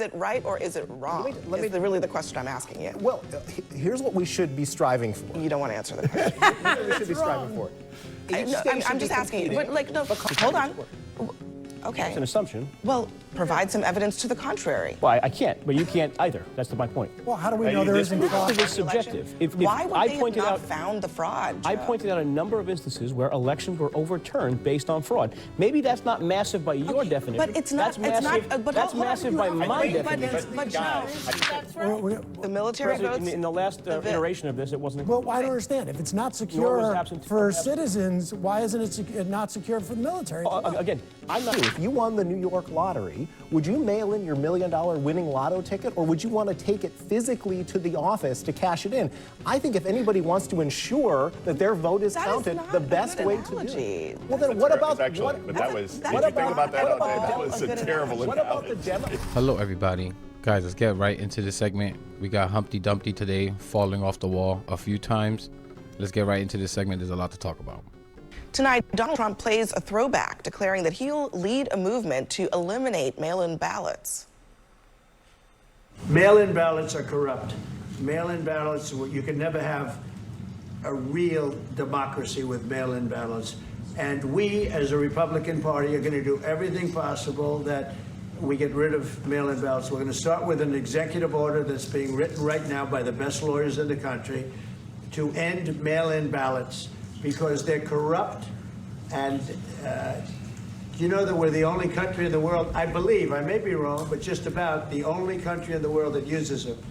it right or is it wrong? Is really the question I'm asking you. Well, here's what we should be striving for. You don't want to answer the question. We should be striving for. I'm just asking you. But, like, no, hold on. Okay. It's an assumption. Well, provide some evidence to the contrary. Well, I can't, but you can't either. That's my point. Well, how do we know there isn't fraud? It's subjective. Why would they have not found the fraud, Joe? I pointed out a number of instances where elections were overturned based on fraud. Maybe that's not massive by your definition. But it's not. That's massive, that's massive by my definition. But Joe, the military votes. In the last iteration of this, it wasn't. Well, I don't understand. If it's not secure for citizens, why isn't it not secure for the military? Again, I'm not. If you won the New York lottery, would you mail in your $1 million winning lotto ticket, or would you want to take it physically to the office to cash it in? I think if anybody wants to ensure that their vote is counted, the best way to do it. Well, then what about that was a terrible analogy. Hello, everybody. Guys, let's get right into the segment. We got Humpty Dumpty today, falling off the wall a few times. Let's get right into this segment. There's a lot to talk about. Tonight, Donald Trump plays a throwback, declaring that he'll lead a movement to eliminate mail-in ballots. Mail-in ballots are corrupt. Mail-in ballots, you can never have a real democracy with mail-in ballots. And we, as a Republican Party, are going to do everything possible that we get rid of mail-in ballots. We're going to start with an executive order that's being written right now by the best lawyers in the country to end mail-in ballots, because they're corrupt, and you know that we're the only country in the world, I believe, I may be wrong, but just about the only country in the world that uses them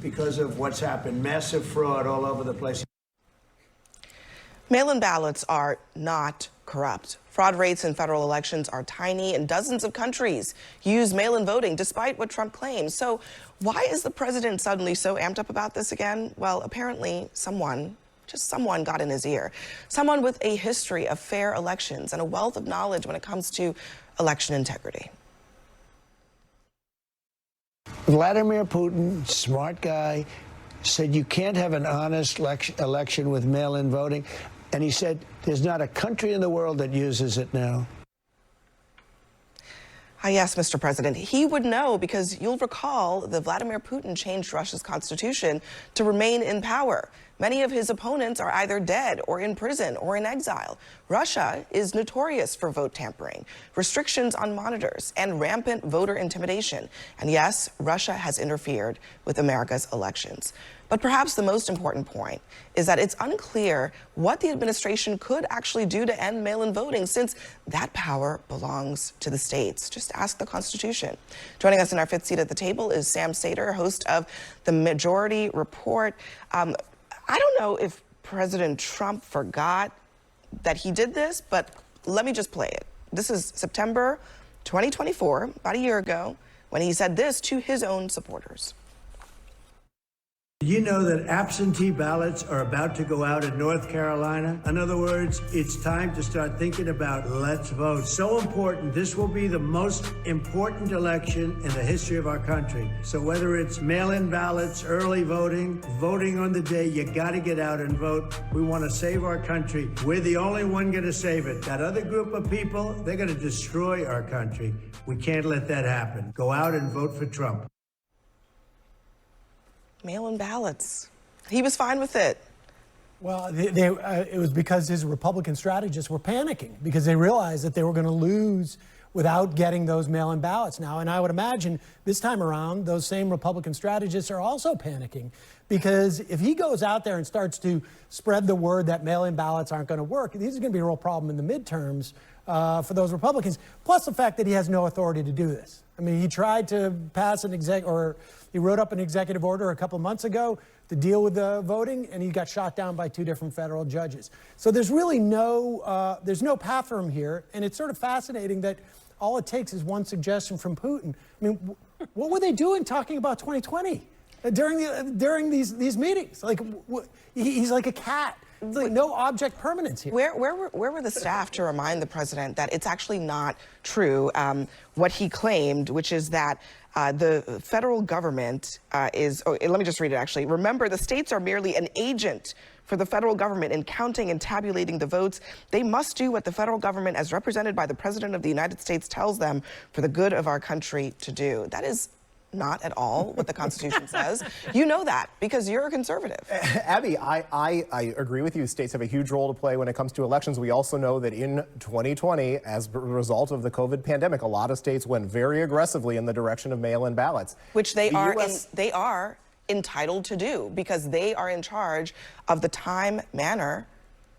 because of what's happened, massive fraud all over the place. Mail-in ballots are not corrupt. Fraud rates in federal elections are tiny, and dozens of countries use mail-in voting, despite what Trump claims. So why is the president suddenly so amped up about this again? Well, apparently just someone got in his ear. Someone with a history of fair elections and a wealth of knowledge when it comes to election integrity. Vladimir Putin, smart guy, said you can't have an honest election with mail-in voting. And he said there's not a country in the world that uses it now. Yes, Mr. President, he would know, because you'll recall that Vladimir Putin changed Russia's constitution to remain in power. Many of his opponents are either dead or in prison or in exile. Russia is notorious for vote tampering, restrictions on monitors, and rampant voter intimidation. And yes, Russia has interfered with America's elections. But perhaps the most important point is that it's unclear what the administration could actually do to end mail-in voting, since that power belongs to the states. Just ask the Constitution. Joining us in our fifth seat at the table is Sam Seder, host of the Majority Report. I don't know if President Trump forgot that he did this, but let me just play it. This is September 2024, about a year ago, when he said this to his own supporters. You know that absentee ballots are about to go out in North Carolina? In other words, it's time to start thinking about let's vote. So important. This will be the most important election in the history of our country. So whether it's mail-in ballots, early voting, voting on the day, you got to get out and vote. We want to save our country. We're the only one going to save it. That other group of people, they're going to destroy our country. We can't let that happen. Go out and vote for Trump. Mail-in ballots. He was fine with it. Well, it was because his Republican strategists were panicking, because they realized that they were going to lose without getting those mail-in ballots now. And I would imagine this time around, those same Republican strategists are also panicking, because if he goes out there and starts to spread the word that mail-in ballots aren't going to work, this is going to be a real problem in the midterms for those Republicans, plus the fact that he has no authority to do this. I mean, he tried to pass he wrote up an executive order a couple of months ago to deal with the voting, and he got shot down by 2 different federal judges. So there's really there's no path for him here, and it's sort of fascinating that all it takes is one suggestion from Putin. I mean, what were they doing talking about 2020 during these meetings? Like, he's like a cat. It's like no object permanence here. Where were the staff to remind the president that it's actually not true what he claimed, which is that the federal government let me just read it actually. Remember, the states are merely an agent for the federal government in counting and tabulating the votes. They must do what the federal government, as represented by the President of the United States, tells them for the good of our country to do. That is not at all what the Constitution says. You know that because you're a conservative. Abby, I agree with you. States have a huge role to play when it comes to elections. We also know that in 2020, as a result of the COVID pandemic, a lot of states went very aggressively in the direction of mail-in ballots. Which they are entitled to do because they are in charge of the time, manner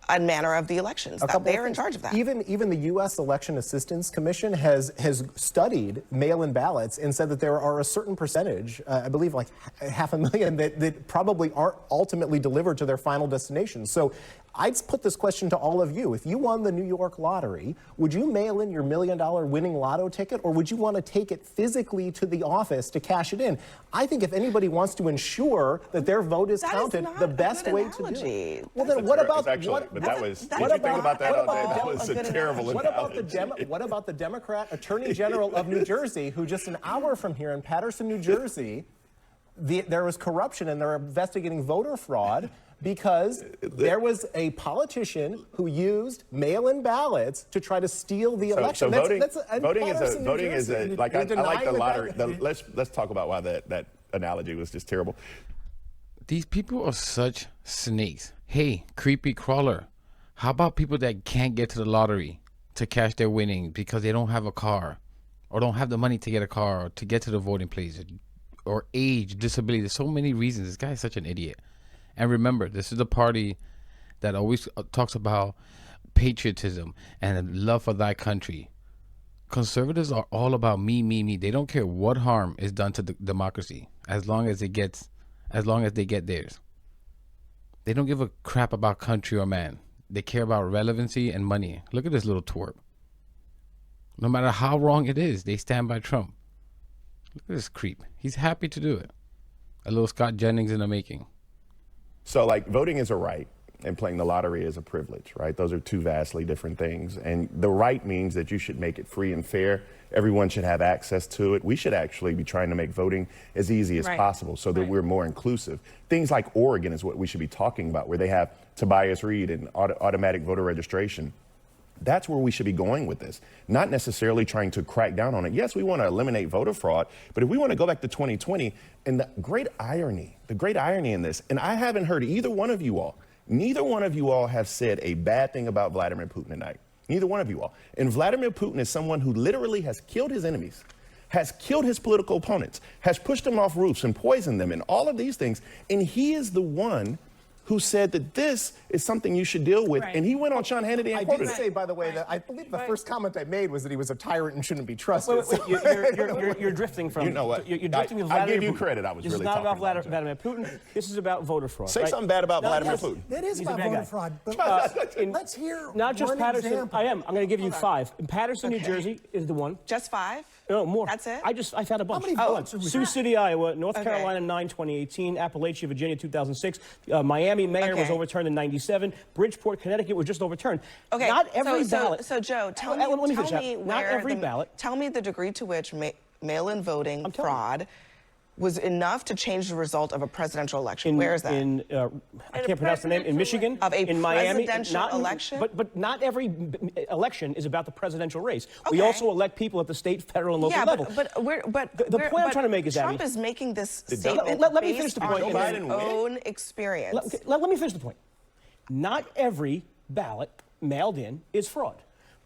of the elections. They are in charge of that. Even the U.S. Election Assistance Commission has studied mail-in ballots and said that there are a certain percentage, I believe like 500,000, that probably aren't ultimately delivered to their final destination. So I'd put this question to all of you. If you won the New York lottery, would you mail in your $1 million winning lotto ticket, or would you want to take it physically to the office to cash it in? I think if anybody wants to ensure that their vote is counted, the best way to do it. Well, then what about that was a terrible analogy. What about the Democrat Attorney General of New Jersey, who just an hour from here in Paterson, New Jersey, there was corruption and they're investigating voter fraud because there was a politician who used mail-in ballots to try to steal the election. Voting is like I like the lottery. Let's talk about why that analogy was just terrible. These people are such snakes. Hey, creepy crawler. How about people that can't get to the lottery to cash their winnings because they don't have a car or don't have the money to get a car or to get to the voting place or age, disability? There's so many reasons. This guy is such an idiot. And remember, this is the party that always talks about patriotism and love for thy country. Conservatives are all about me, me, me. They don't care what harm is done to the democracy as long as they get theirs. They don't give a crap about country or man. They care about relevancy and money. Look at this little twerp. No matter how wrong it is, they stand by Trump. Look at this creep. He's happy to do it. A little Scott Jennings in the making. So, like, voting is a right and playing the lottery is a privilege, right? Those are two vastly different things. And the right means that you should make it free and fair. Everyone should have access to it. We should actually be trying to make voting as easy as possible so that we're more inclusive. Things like Oregon is what we should be talking about, where they have Tobias Read and automatic voter registration. That's where we should be going with this, not necessarily trying to crack down on it. Yes, we want to eliminate voter fraud, but if we want to go back to 2020, and the great irony in this, and I haven't heard neither one of you all have said a bad thing about Vladimir Putin tonight. Neither one of you all. And Vladimir Putin is someone who literally has killed his enemies, has killed his political opponents, has pushed them off roofs and poisoned them and all of these things. And he is the one who said that this is something you should deal with. Right. And he went on Sean Hannity and quoted it. I did say, by the way, that I believe the first comment I made was that he was a tyrant and shouldn't be trusted. You're drifting from... You know what? You're drifting from I give you credit. I was really talking about This is not about Vladimir Putin. This is about voter fraud. Say something bad about Vladimir Putin. That is about voter fraud. But let's hear not just one Paterson. example. I'm going to give you 5. In Paterson, New Jersey is the one. Just 5? No, more. That's it? I found a bunch. How many votes? Sioux City, Iowa, North Carolina, 9, 2018, Appalachia, Virginia, 2006, Miami mayor was overturned in 97, Bridgeport, Connecticut was just overturned. Okay. Not every ballot. So Joe, tell me not every ballot. Tell me the degree to which mail-in voting fraud was enough to change the result of a presidential election. Where is that? I can't pronounce the name. In Michigan, of a in Miami, presidential election. But not every election is about the presidential race. We also elect people at the state, federal, and local level. But the point I'm trying to make is, Trump Abby, is making this statement let me finish the based point. on his own experience. Let me finish the point. Not every ballot mailed in is fraud.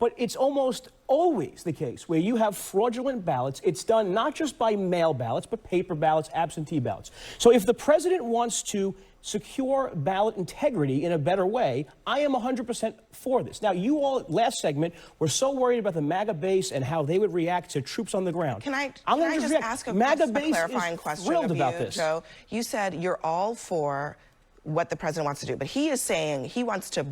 But it's almost always the case where you have fraudulent ballots. It's done not just by mail ballots, but paper ballots, absentee ballots. So if the president wants to secure ballot integrity in a better way, I am 100% for this. Now, you all, last segment, were so worried about the MAGA base and how they would react to troops on the ground. Can I just ask a clarifying question of you, Joe? You said you're all for what the president wants to do, but he is saying he wants to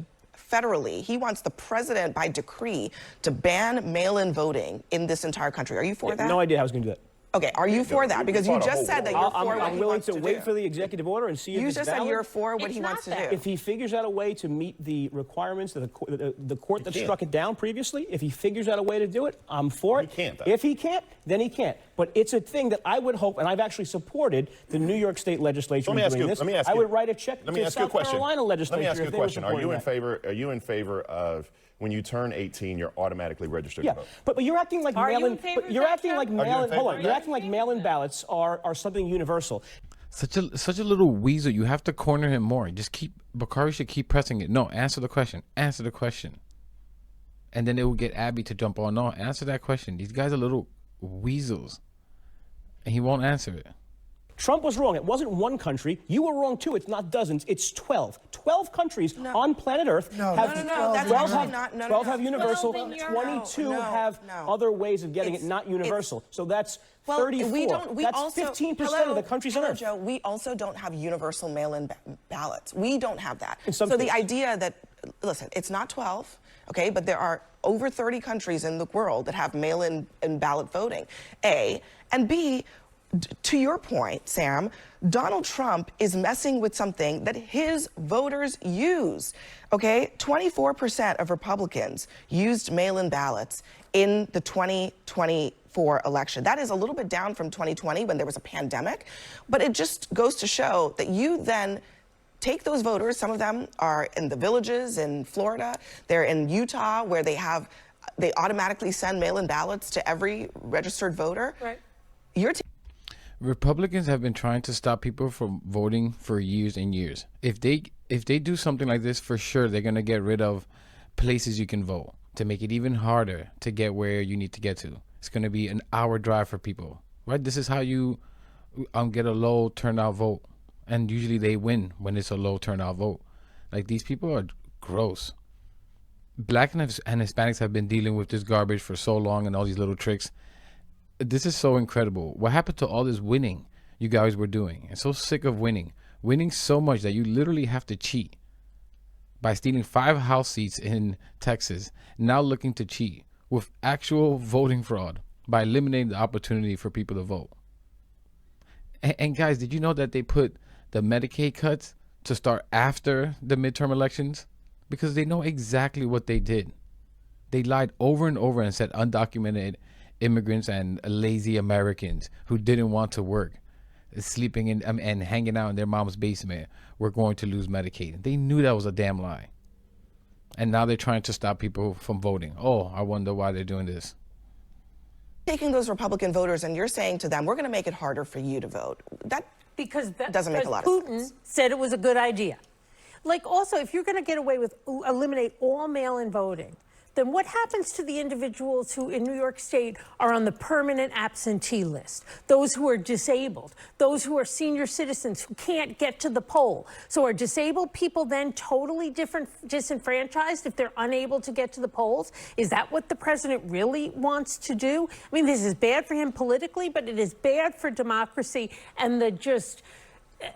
federally, he wants the president by decree to ban mail-in voting in this entire country. Are you for that? No idea how he's going to do that. Okay, are you for that? Because you just said that you're for what I'm willing to wait for the executive order and see if it's valid. You just said you're for what he wants to do. If he figures out a way to meet the requirements of the court that struck it down previously, if he figures out a way to do it, I'm for it. He can't, though. If he can't, then he can't. But it's a thing that I would hope, and I've actually supported the New York State legislature in doing this. I would write a check to the South Carolina legislature. Let me ask you a question. Are you in favor of when you turn 18, you're automatically registered to vote? But you're acting like mail-in. You're acting like mail-in. Hold on. You're acting acting like mail-in ballots are something universal. Such a little weasel. You have to corner him more. Bakari should keep pressing it. No, answer the question. Answer the question. And then it will get Abby to jump on. No, answer that question. These guys are little weasels. And he won't answer it. Trump was wrong. It wasn't one country. You were wrong too. It's not dozens. It's 12. 12 countries on planet Earth have 12 have universal. 22 have other ways of getting it not universal. So that's 34. That's 15% of the countries on Earth. Joe, we also don't have universal mail-in ballots. We don't have that. So cases. the idea that, listen, it's not 12, okay, but there are over 30 countries in the world that have mail-in and ballot voting, A. And B, to your point, Sam, Donald Trump is messing with something that his voters use, okay? 24% of Republicans used mail-in ballots in the 2024 election. That is a little bit down from 2020 when there was a pandemic, but it just goes to show that you then take those voters, some of them are in the villages in Florida, they're in Utah where they automatically send mail-in ballots to every registered voter. Right. Republicans have been trying to stop people from voting for years and years. If they do something like this, for sure they're going to get rid of places you can vote to make it even harder to get where you need to get to. It's going to be an hour drive for people, right? This is how you get a low turnout vote, and usually they win when it's a low turnout vote. Like, these people are gross. Black and Hispanics have been dealing with this garbage for so long and all these little tricks. This is so incredible. What happened to all this winning you guys were doing? I'm so sick of winning so much that you literally have to cheat by stealing 5 House seats in Texas, now looking to cheat with actual voting fraud by eliminating the opportunity for people to vote. And guys, did you know that they put the Medicaid cuts to start after the midterm elections? Because they know exactly what they did. They lied over and over and said undocumented immigrants and lazy Americans who didn't want to work, sleeping in and hanging out in their mom's basement, were going to lose Medicaid. They knew that was a damn lie. And now they're trying to stop people from voting. Oh, I wonder why they're doing this. Taking those Republican voters and you're saying to them, we're going to make it harder for you to vote. That doesn't make a lot of sense. Putin said it was a good idea. Like, also, if you're going to get away with eliminate all mail-in voting, then what happens to the individuals who in New York State are on the permanent absentee list? Those who are disabled, those who are senior citizens who can't get to the poll. So are disabled people then totally disenfranchised if they're unable to get to the polls? Is that what the president really wants to do? I mean, this is bad for him politically, but it is bad for democracy, and the just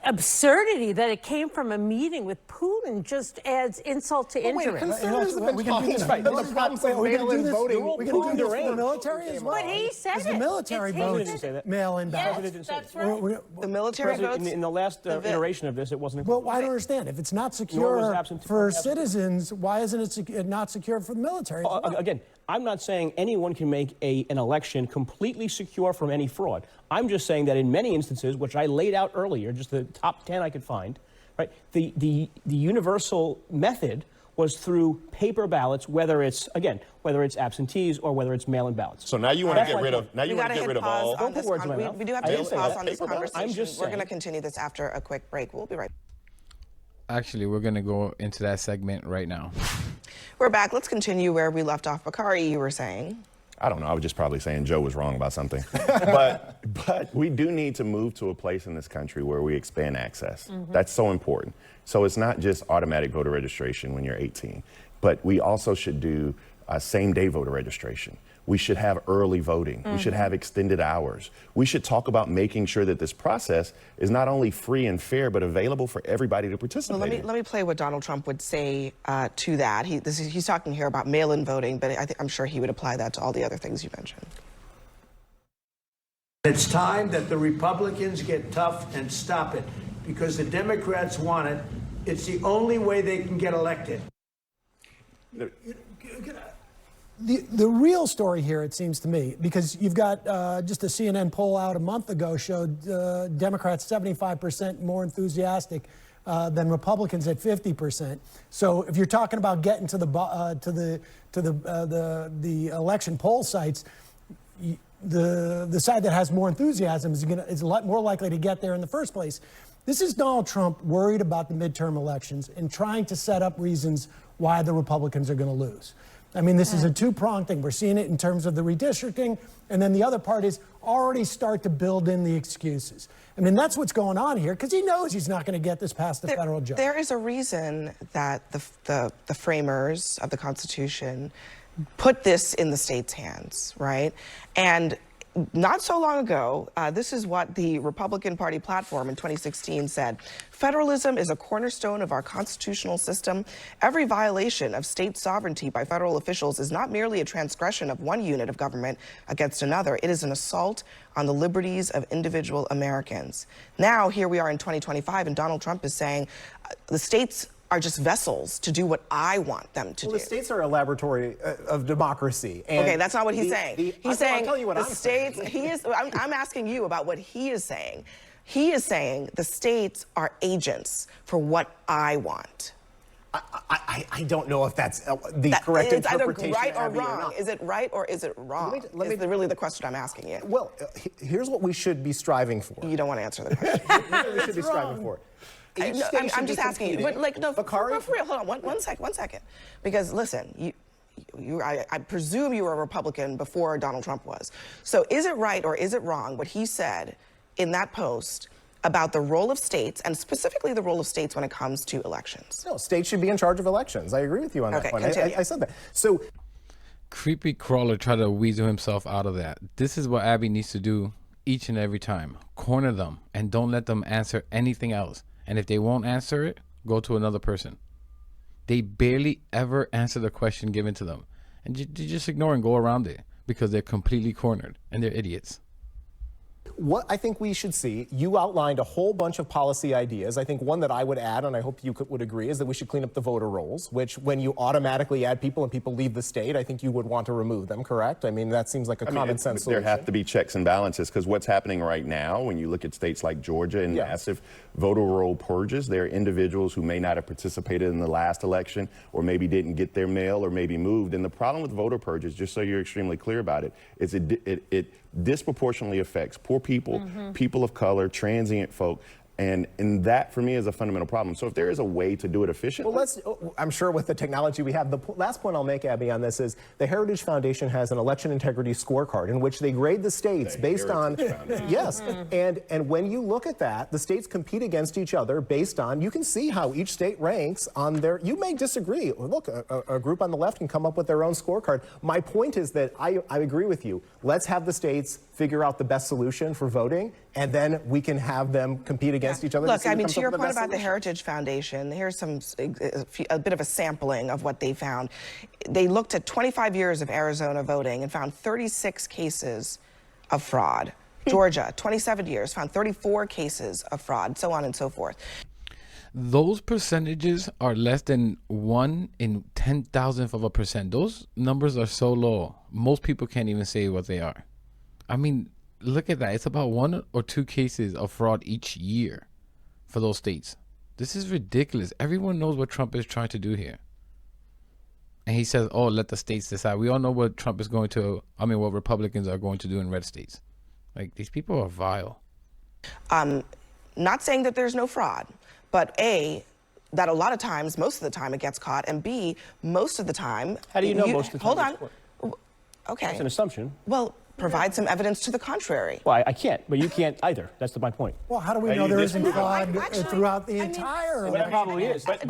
absurdity that it came from a meeting with Putin just adds insult to injury. Conservatives have been talking about the problems with mail-in voting. We can do this for the military as well. But he said it. The military votes mail-in ballots. Yes, that's right. The military votes? In the last iteration of this, it wasn't included. Well, I don't understand. If it's not secure for citizens, why isn't it not secure for the military? Again, I'm not saying anyone can make an election completely secure from any fraud. I'm just saying that in many instances, which I laid out earlier, just the top 10 I could find, right? The universal method was through paper ballots, whether it's absentees or whether it's mail-in ballots. So now you want to get rid of all. On this we do have to hit pause on this conversation. I'm just We're going to continue this after a quick break. We'll be right back. Actually, we're going to go into that segment right now. We're back. Let's continue where we left off. Bakari, you were saying? I don't know. I was just probably saying Joe was wrong about something. but we do need to move to a place in this country where we expand access. That's so important. So it's not just automatic voter registration when you're 18, but we also should do same-day voter registration. We should have early voting. We should have extended hours. We should talk about making sure that this process is not only free and fair, but available for everybody to participate. Well, let me play what Donald Trump would say to that. He's talking here about mail-in voting, but I'm sure he would apply that to all the other things you mentioned. It's time that the Republicans get tough and stop it, because the Democrats want it. It's the only way they can get elected. The real story here, it seems to me, because you've got just a CNN poll out a month ago showed Democrats 75% more enthusiastic than Republicans at 50%. So if you're talking about getting to the election poll sites, the side that has more enthusiasm is a lot more likely to get there in the first place. This is Donald Trump worried about the midterm elections and trying to set up reasons why the Republicans are going to lose. I mean, this is a two-pronged thing. We're seeing it in terms of the redistricting, and then the other part is already start to build in the excuses. I mean, that's what's going on here, because he knows he's not going to get this past the federal judge. There is a reason that the framers of the Constitution put this in the state's hands, right? And not so long ago, this is what the Republican Party platform in 2016 said. Federalism is a cornerstone of our constitutional system. Every violation of state sovereignty by federal officials is not merely a transgression of one unit of government against another. It is an assault on the liberties of individual Americans. Now, here we are in 2025, and Donald Trump is saying the states are just vessels to do what I want them to do. The states are a laboratory of democracy. And okay, that's not what he's saying. He's saying I'll tell you what the I'm states. saying. I'm asking you about what he is saying. He is saying the states are agents for what I want. I don't know if that's the correct interpretation. It's either right or Abby, wrong. not. Is it right or is it wrong? Is really the question I'm asking you. Well, here's what we should be striving for. You don't want to answer the question. Here's what we should be striving for. I'm just asking you. But like, no, Bakari? for real, hold on, one second. Because listen, I presume you were a Republican before Donald Trump was. So is it right or is it wrong what he said in that post about the role of states, and specifically the role of states when it comes to elections? No, states should be in charge of elections. I agree with you on that one. I said that. So, creepy crawler tried to weasel himself out of that. This is what Abby needs to do each and every time. Corner them and don't let them answer anything else. And if they won't answer it, go to another person. They barely ever answer the question given to them. And you just ignore and go around it because they're completely cornered and they're idiots. What I think we should see, you outlined a whole bunch of policy ideas. I think one that I would add, and I hope you would agree, is that we should clean up the voter rolls, which when you automatically add people and people leave the state, I think you would want to remove them, correct? I mean, that seems like a common sense solution. There have to be checks and balances, because what's happening right now, when you look at states like Georgia and massive voter roll purges, there are individuals who may not have participated in the last election, or maybe didn't get their mail, or maybe moved. And the problem with voter purges, just so you're extremely clear about it, is it disproportionately affects poor people, people of color, transient folk, and that for me is a fundamental problem. So if there is a way to do it efficiently, well, I'm sure with the technology we have. The last point I'll make, Abby, on this is the Heritage Foundation has an election integrity scorecard in which they grade the states based on and when you look at that, the states compete against each other based on, you can see how each state ranks on their, you may disagree. Look, a group on the left can come up with their own scorecard. My point is that I agree with you. Let's have the states figure out the best solution for voting, and then we can have them compete against each other. Look, I mean, to your point about the Heritage Foundation, here's a bit of a sampling of what they found. They looked at 25 years of Arizona voting and found 36 cases of fraud. Georgia, 27 years, found 34 cases of fraud, so on and so forth. Those percentages are less than 1 in 10,000th of a percent. Those numbers are so low, most people can't even say what they are. I mean, look at that. It's about 1 or 2 cases of fraud each year for those states. This is ridiculous. Everyone knows what Trump is trying to do here. And he says, oh, let the states decide. We all know what Trump is going to, what Republicans are going to do in red states. Like, these people are vile. Not saying that there's no fraud, but A, that a lot of times, most of the time, it gets caught, and B, most of the time... How do you know most of the time? Hold on. Okay. That's an assumption. Well, provide some evidence to the contrary. Well, I can't, but you can't either. That's my point. Well, how do we know there isn't fraud throughout the entire election? There probably is. But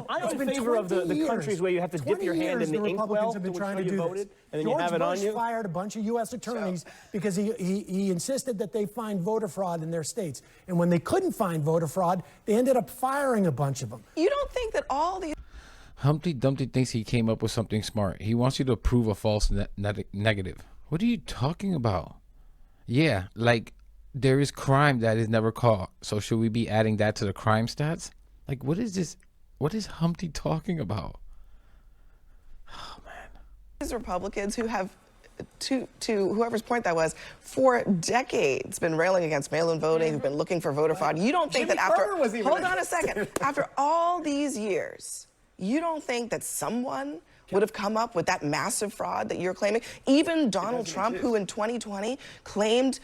I'm in favor of the countries where you have to dip your hand in the inkwell to show you voted, and then you have it on you. George Bush fired a bunch of U.S. attorneys because he insisted that they find voter fraud in their states. And when they couldn't find voter fraud, they ended up firing a bunch of them. You don't think that all these... Humpty Dumpty thinks he came up with something smart. He wants you to prove a false negative. What are you talking about? Yeah, like there is crime that is never caught. So should we be adding that to the crime stats? Like, what is this? What is Humpty talking about? Oh, man. These Republicans who have, to whoever's point that was, for decades been railing against mail-in voting, who've been looking for voter fraud. You don't think that after, hold on a second, after all these years, you don't think that someone would have come up with that massive fraud that you're claiming? Even Donald Trump, who in 2020 claimed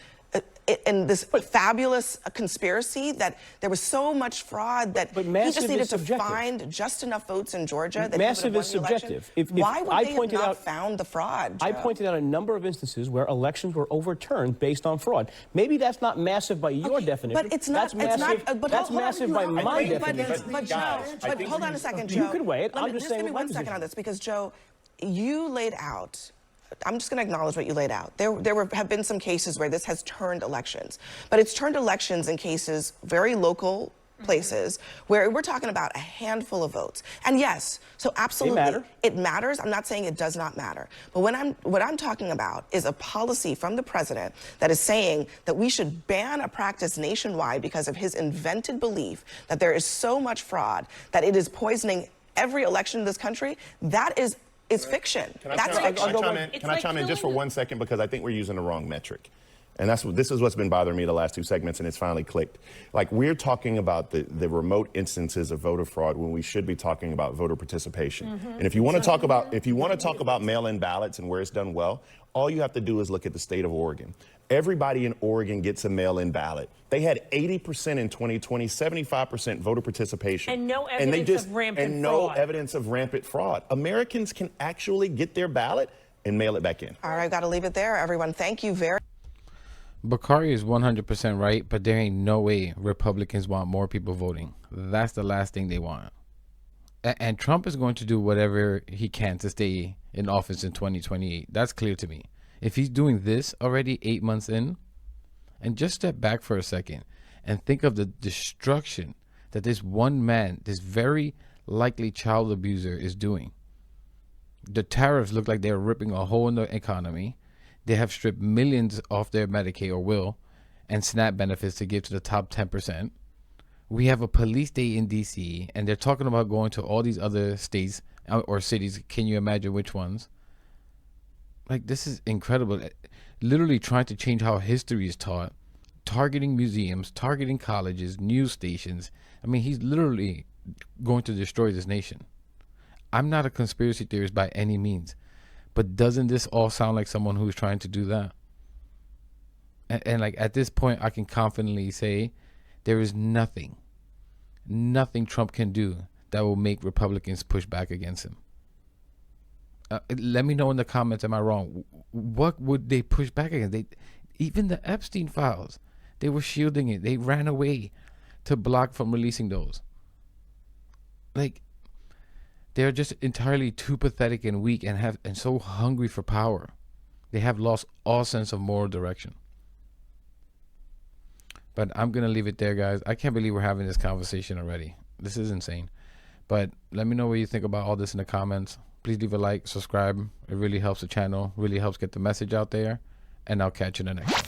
in this fabulous conspiracy that there was so much fraud that he just needed to find just enough votes in Georgia that massive he would is have won the subjective. election. Why would they have not found the fraud, Joe? I pointed out a number of instances where elections were overturned based on fraud. Maybe that's not massive by your definition. But it's not. That's massive, but that's massive by my definition. But Joe, hold on a second, Joe. You could weigh it. I'm just saying give me one second on this, because Joe, you laid out. I'm just going to acknowledge what you laid out. There have been some cases where this has turned elections, but it's turned elections in cases very local places where we're talking about a handful of votes. And yes, so absolutely, it matters. I'm not saying it does not matter. But what I'm talking about is a policy from the president that is saying that we should ban a practice nationwide because of his invented belief that there is so much fraud that it is poisoning every election in this country. That is fiction. That's fiction. Can I chime in just for 1 second, because I think we're using the wrong metric. And this is what's been bothering me the last two segments, and it's finally clicked. Like, we're talking about the remote instances of voter fraud when we should be talking about voter participation. And if you want to talk about mail-in ballots and where it's done well, all you have to do is look at the state of Oregon. Everybody in Oregon gets a mail-in ballot. They had 80% in 2020, 75% voter participation. And no evidence of rampant fraud. And no evidence of rampant fraud. Americans can actually get their ballot and mail it back in. All right, got to leave it there, everyone. Thank you very much. Bakari is 100% right, but there ain't no way Republicans want more people voting. That's the last thing they want. And Trump is going to do whatever he can to stay in office in 2028. That's clear to me. If he's doing this already 8 months in, and just step back for a second and think of the destruction that this one man, this very likely child abuser, is doing. The tariffs look like they're ripping a hole in the economy. They have stripped millions off their Medicaid or will and SNAP benefits to give to the top 10%. We have a police state in DC, and they're talking about going to all these other states or cities. Can you imagine which ones? Like, this is incredible. Literally trying to change how history is taught, targeting museums, targeting colleges, news stations. I mean, he's literally going to destroy this nation. I'm not a conspiracy theorist by any means, but doesn't this all sound like someone who's trying to do that? And like, at this point, I can confidently say there is nothing Trump can do that will make Republicans push back against him. Let me know in the comments, am I wrong? What would they push back against? Even the Epstein files, they were shielding it. They ran away to block from releasing those. Like, they're just entirely too pathetic and weak and so hungry for power. They have lost all sense of moral direction. But I'm going to leave it there, guys. I can't believe we're having this conversation already. This is insane. But let me know what you think about all this in the comments. Please leave a like, subscribe. It really helps the channel, really helps get the message out there. And I'll catch you in the next one.